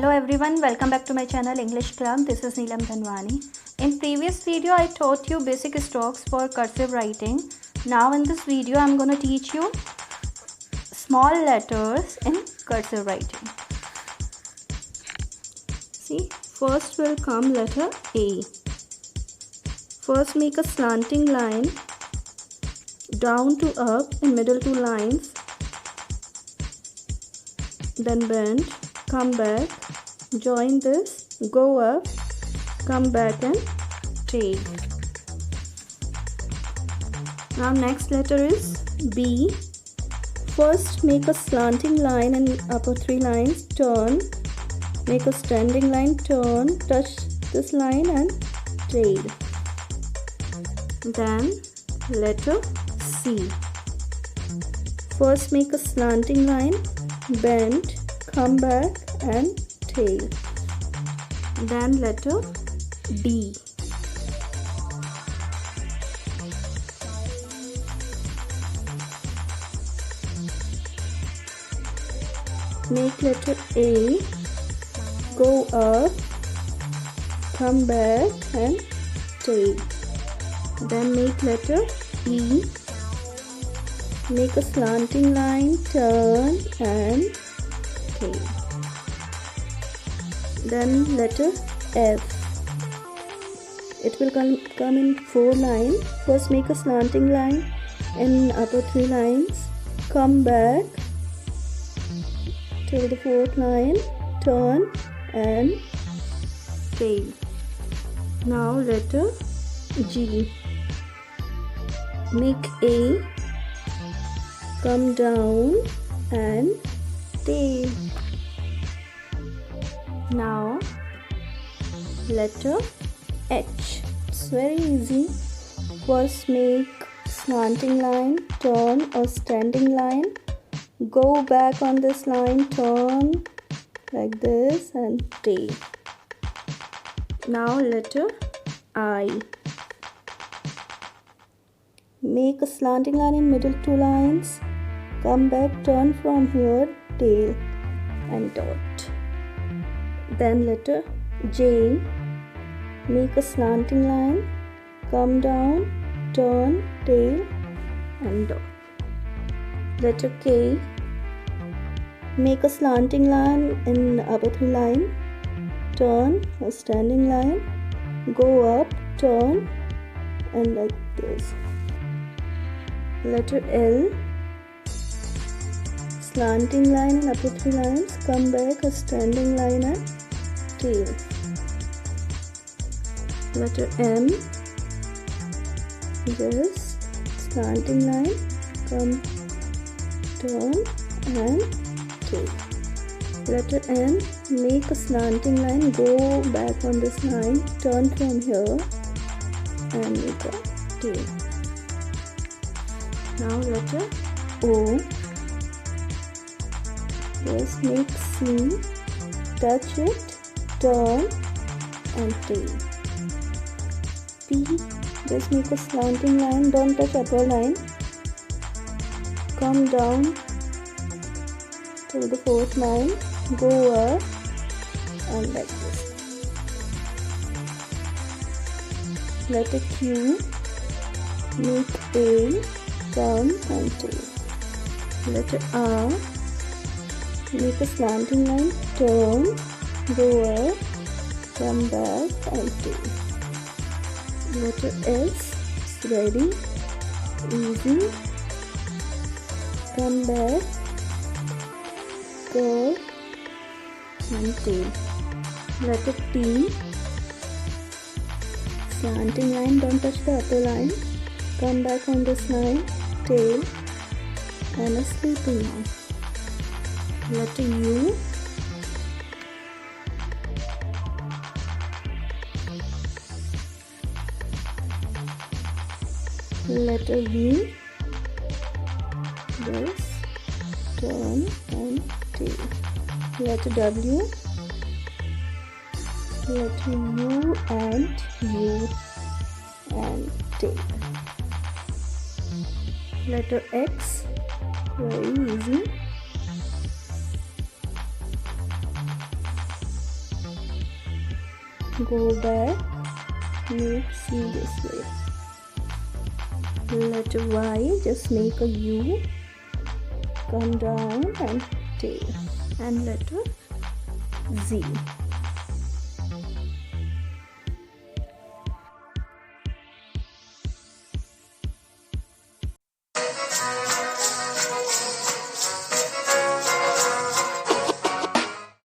Hello everyone, welcome back to my channel English Club. This is Neelam Dhanwani. In previous video I taught you basic strokes for cursive writing. Now in this video I'm going to teach you small letters in cursive writing. See, first will come letter A. First make a slanting line down to up in middle two lines, then bend, come back, join this, go up, come back and tail. Now next letter is B. First make a slanting line in upper three lines, turn, make a standing line, turn, touch this line and tail. Then letter C. First make a slanting line, bend, come back and tail. Then letter D. Make letter A, go up, come back and tail. Then make letter E, make a slanting line, turn and tail. Then letter F. It will come in four lines. First make a slanting line in upper three lines, come back till the fourth line, turn and tail. Now letter G. Make A, come down and tail. Now letter H. It's very easy. First make slanting line, turn or standing line, go back on this line, turn like this and tail. Now letter I. Make a slanting line in middle two lines, come back, turn from here, tail and dot. Then letter J. Make a slanting line, come down, turn, tail and dot. Letter K. Make a slanting line in upper three line, turn or standing line, go up, turn and like this. Letter L. Slanting line in upper three lines, come back a standing line and tail. Letter M. Just slanting line, come, turn and tail. Letter N. Make a slanting line, go back on this line, turn from here and make a tail. Now letter O. Just make C, touch it, turn and tail. P. Just make a slanting line, don't touch upper line, come down to the fourth line, go up and like this. Letter Q. Make A, come and tail. Letter R. Make a slanting line, turn, go up, come back and tail. Letter S. It's ready, easy, come back, curve and tail. Letter T. Slanting line, don't touch the upper line, come back on this line, tail and a sleeping line. Letter U. Letter V. This, turn and tail. Letter W. Letter U and tail. Letter X. Very easy. go back, make C this way. Letter Y, just make a U, come down and tail, and letter Z.